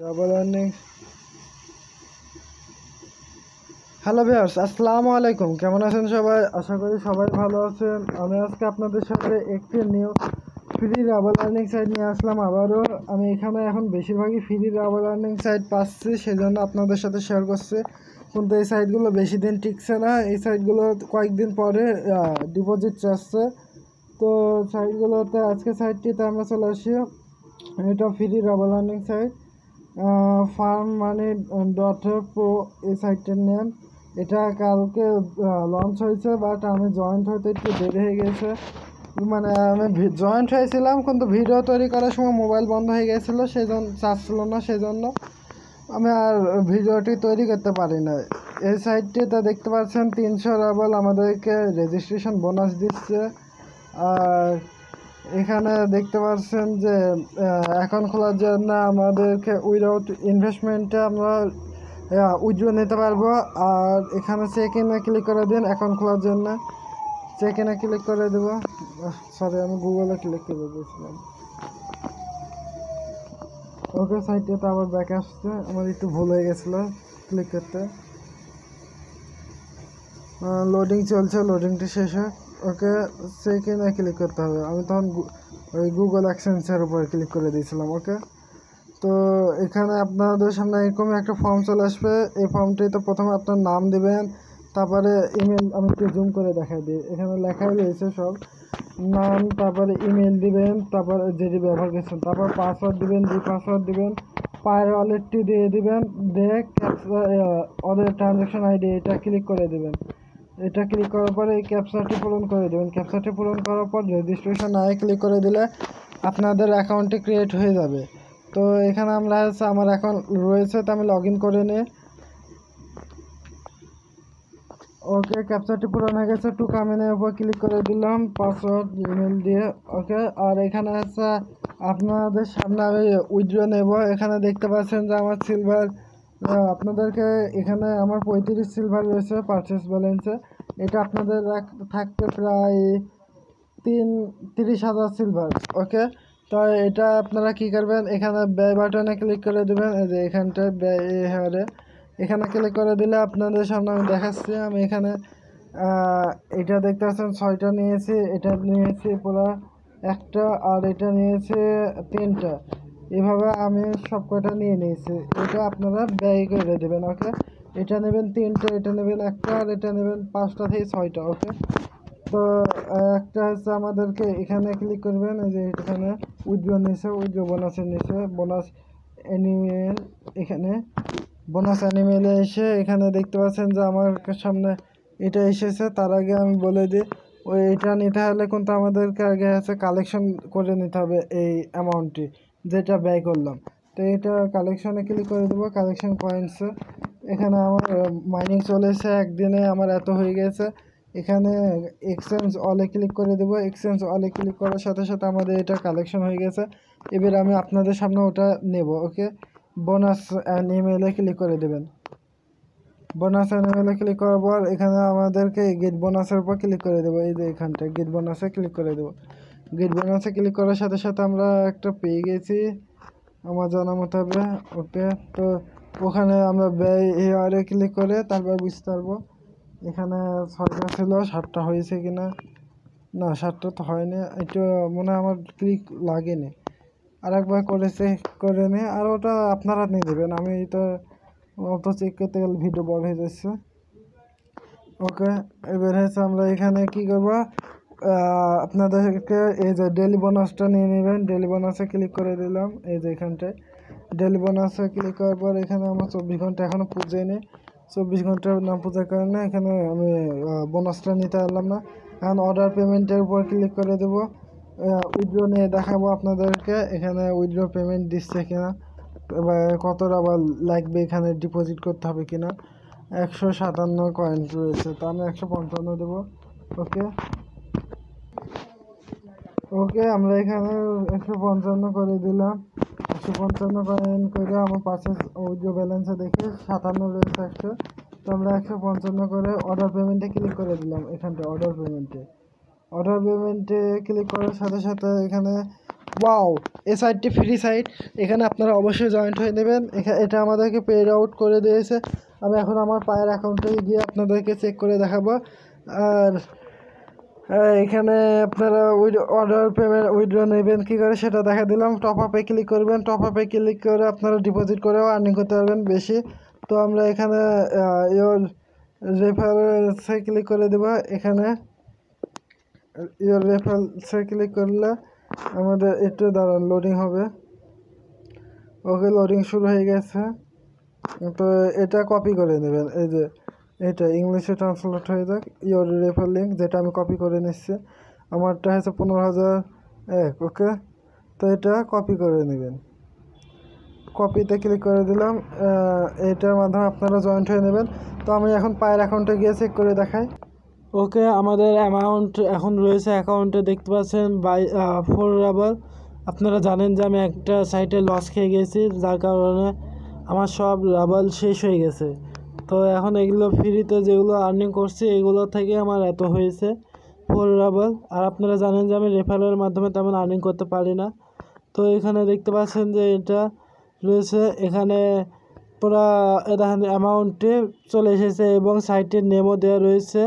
Double earning. Hello viewers, আসসালামু আলাইকুম। কেমন আছেন সবাই? আশা করি সবাই ভালো আছেন। আমি আজকে আপনাদের সাথে একটি new free double earning site নিয়ে আসলাম আবারও। আমি এখানে এখন বেশিরভাগই ফ্রি ডাবল আর্নিং সাইট পাচ্ছি, সেজন্য আপনাদের সাথে শেয়ার করছি। কিন্তু এই সাইটগুলো বেশি দিন টিকছে না। এই সাইটগুলো কয়েকদিন পরে ডিপোজিট চাচ্ছে। তো সাইটগুলোতে আজকে সাইটটিতে আমরা চলে আসি। এটা free double earning site, farm money dot pro এই সাইটটার নেম। এটা কালকে লঞ্চ হয়েছে, বাট আমি জয়েন্ট হতে একটু দেরি হয়ে গেছে। মানে আমি জয়েন্ট হয়েছিলাম, কিন্তু ভিডিও তৈরি করার সময় মোবাইল বন্ধ হয়ে গেছিলো, সেই জন্য চাচ্ছিল না, সেই জন্য আমি আর ভিডিওটি তৈরি করতে পারি না। এই সাইটটিতে দেখতে পাচ্ছেন 300 রাবল আমাদেরকে রেজিস্ট্রেশন বোনাস দিচ্ছে। আর এখানে দেখতে পাচ্ছেন যে অ্যাকাউন্ট খোলার জন্য আমাদেরকে উইদাউট ইনভেস্টমেন্টে আমরা উইথড্র নিতে পারবো। আর এখানে চেক ইনে ক্লিক করে দিন অ্যাকাউন্ট খোলার জন্য। চেক ইনে ক্লিক করে দেবো। সরি, আমি গুগলে ক্লিক করে দিয়েছিলাম। ওকে, সাইটটাতে আবার ব্যাক আসছে, আমার একটু ভুল হয়ে গেছিলো ক্লিক করতে। লোডিং চলছে, লোডিংটি শেষ হয়। ওকে, চেক ইনে ক্লিক করতে হবে। আমি তখন ওই গুগল অ্যাডসেন্সের উপরে ক্লিক করে দিয়েছিলাম। ওকে, তো এখানে আপনাদের সামনে এরকম একটা ফর্ম চলে আসবে। এই ফর্মটিতে প্রথমে আপনার নাম দিবেন, তারপরে ইমেল। আমি একটু জুম করে দেখাই দিই, এখানে লেখাই রয়েছে সব নাম, তারপরে ইমেল দিবেন, তারপরে যেটি ব্যবহার করছেন, তারপর পাসওয়ার্ড দিবেন, পাসওয়ার্ড দিবেন, পায়ের ওয়ালেটটি দিয়ে দিবেন, দিয়ে ওদের ট্রানজ্যাকশন আইডি এটা ক্লিক করে দিবেন। এটা ক্লিক করার পরে এই ক্যাপচাটি পূরণ করে দেবেন। ক্যাপচাটি পূরণ করার পর রেজিস্ট্রেশন আয় ক্লিক করে দিলে আপনাদের অ্যাকাউন্টটি ক্রিয়েট হয়ে যাবে। তো এখানে আমরা হচ্ছে আমার অ্যাকাউন্ট রয়েছে, তো আমি লগ ইন করে নিই। ওকে, ক্যাপচারটি পূরণ হয়ে গেছে। টু কামিনের উপর ক্লিক করে দিলাম, পাসওয়ার্ড ইমেল দিয়ে। ওকে, আর এখানে হচ্ছে আপনাদের সামনে আমি উইথড্র নেব। এখানে দেখতে পাচ্ছেন যে আমার সিলভার, আপনাদেরকে এখানে আমার 35 সিলভার রয়েছে পারচেস ব্যালেন্সে। এটা আপনাদের থাকতে প্রায় 30,000 সিলভার। ওকে, তো এটা আপনারা কি করবেন, এখানে ব্যয় বাটনে ক্লিক করে দেবেন। এই যে এখানটায় ব্যয় হারে এখানে ক্লিক করে দিলে আপনাদের সামনে আমি দেখাচ্ছি। আমি এখানে এটা দেখতে পাচ্ছেন 6টা নিয়েছি, এটা নিয়েছি পুরো একটা, আর এটা নিয়েছি 3টা। এভাবে আমি সব কয়টা নিয়ে নিয়েছি। এটা আপনারা ব্যয় করে দেবেন। ওকে, এটা নেবেন 3টা, এটা নেবেন একটা, আর এটা নেবেন 5টা থেকে 6টা। ওকে, তো একটা হচ্ছে আমাদেরকে এখানে ক্লিক করবেন, এই যে এখানে উইথড্র নিচে, উইথড্র বোনাসের নিচে বোনাস অ্যানিমেল। এখানে বোনাস অ্যানিমেলে এসে এখানে দেখতে পাচ্ছেন যে আমার সামনে এটা এসেছে। তার আগে আমি বলে দিই, ওই এটা নিতে হলে কিন্তু আমাদেরকে আগে হচ্ছে কালেকশন করে নিতে হবে এই অ্যামাউন্টটি যেটা ব্যয় করলাম। তো এটা কালেকশনে ক্লিক করে দেবো, কালেকশন পয়েন্টসে। এখানে আমার মাইনিং চলেছে, একদিনে আমার এত হয়ে গেছে। এখানে এক্সচেঞ্জ অলে ক্লিক করে দেবো। এক্সচেঞ্জ অলে ক্লিক করার সাথে সাথে আমাদের এটা কালেকশন হয়ে গেছে। এবার আমি আপনাদের সামনে ওটা নেব। ওকে, বোনাস অ্যানিমেলে ক্লিক করে দেবেন। বোনাস অ্যানিমেলে ক্লিক করার পর এখানে আমাদেরকে গেট বোনাসের উপর ক্লিক করে দেবো। এই যে এখানটায় গেট বোনাসে ক্লিক করে দেবো। গেট বোনাসে ক্লিক করার সাথে সাথে আমরা একটা পেয়ে গেছি আমার জানা মোতাবেক। ওকে, তো ওখানে আমরা ব্যয় হেয়ারে ক্লিক করে তারপর বুঝতে পারবো। এখানে 6টা ছিল, 7টা হয়েছে কিনা। না, 7টা তো হয়নি, একটু মনে হয় আমার ক্লিক লাগেনি। আর একবার করেছে করে নিই, আর ওটা আপনারা নিয়ে দেবেন। আমি তো অত চেক করতে গেলে ভিডিও বড় হয়ে যাচ্ছে। ওকে, এবার হচ্ছে আমরা এখানে কি করব, আপনাদেরকে এই যে ডেলি বোনাসটা নিয়ে নেবেন। ডেলি বোনাসে ক্লিক করে দিলাম। এই যে এখানটায় ডেলি বোনাসে ক্লিক করার পর এখানে আমার 24 ঘন্টা এখনও পুজোয়নি। 24 ঘন্টা না পূজার কারণে এখানে আমি বোনাসটা নিতে পারলাম না। এখন অর্ডার পেমেন্টের উপর ক্লিক করে দেবো। উইথড্র নিয়ে দেখাবো আপনাদেরকে এখানে উইথড্র পেমেন্ট দিচ্ছে কিনা, এবার কতটা আবার লাগবে, এখানে ডিপোজিট করতে হবে কিনা। 157 কয়েন রয়েছে, তো আমি 155 দেবো। ওকে, ওকে, আমরা এখানে 155 করে দিলাম। 155 কয়েন করে আমার পাশে উইথড্র ব্যালেন্সে দেখে 57 রয়েছে 100। তো আমরা 155 করে অর্ডার পেমেন্টে ক্লিক করে দিলাম। এখানটা অর্ডার পেমেন্টে ক্লিক করার সাথে সাথে এখানে ওয়াও, এই সাইটটি ফ্রি সাইট, এখানে আপনারা অবশ্যই জয়েন্ট হয়ে নেবেন। এটা আমাদেরকে পেড আউট করে দিয়েছে। আমি এখন আমার পায়ের অ্যাকাউন্টে গিয়ে আপনাদেরকে চেক করে দেখাবো। আর এখানে আপনারা অর্ডার পেমেন্ট উইথড্র নেবেন কী করে সেটা দেখা দিলাম। টপ আপে ক্লিক করবেন, টপ আপে ক্লিক করে আপনারা ডিপোজিট করেও আর্নিং করতে পারবেন বেশি। তো আমরা এখানে ইয়োর রেফারেন্সে ক্লিক করে দেবো। এখানে ইয়োর রেফারেন্সে ক্লিক করলে আমাদের একটু দাঁড়ান, লোডিং হবে। ওকে, লোডিং শুরু হয়ে গেছে। তো এটা কপি করে নেবেন, এই যে এটা ইংলিশে ট্রান্সলেট হয়ে যাক। ইয়োর রেফার লিঙ্ক, যেটা আমি কপি করে নিচ্ছি, আমারটা হচ্ছে 15,001। ওকে, তো এটা কপি করে নেবেন। কপিতে ক্লিক করে দিলাম। এটার মাধ্যমে আপনারা জয়েন্ট হয়ে নেবেন। তো আমি এখন পায়ের অ্যাকাউন্টে গিয়ে চেক করে দেখাই। ওকে, আমাদের অ্যামাউন্ট এখন রয়েছে অ্যাকাউন্টে, দেখতে পাচ্ছেন 4 রাবল। আপনারা জানেন যে আমি একটা সাইটে লস খেয়ে গেছি, যার কারণে আমার সব রাবল শেষ হয়ে গেছে। তো এখন এগুলো ফ্রিতে যেগুলো আর্নিং করছি এগুলো থেকে আমার এত হয়েছে 4 রাবল। আর আপনারা জানেন যে আমি রেফারেলের মাধ্যমে তেমন আর্নিং করতে পারি না। তো এখানে দেখতে পাচ্ছেন যে এটা রয়েছে, এখানে পুরা দেখেন অ্যামাউন্টে চলে এসেছে এবং সাইটের নেমও দেওয়া রয়েছে।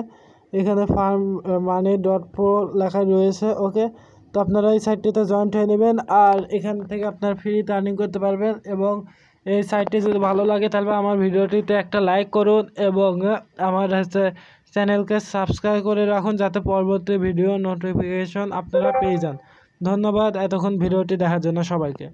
এখানে ফার্ম মানি .pro লেখা রয়েছে। ওকে, তো আপনারা এই সাইটটিতে জয়েন্ট হয়ে নেবেন আর এখান থেকে আপনার ফ্রিতে আর্নিং করতে পারবেন। এবং এই সাইটটি যদি ভালো লাগে তাহলে আমার ভিডিওটিতে একটা লাইক করুন এবং আমার চ্যানেলকে সাবস্ক্রাইব করে রাখুন, যাতে পরবর্তী ভিডিও নোটিফিকেশন আপনারা পেয়ে যান। ধন্যবাদ এতক্ষণ ভিডিওটি দেখার জন্য সবাইকে।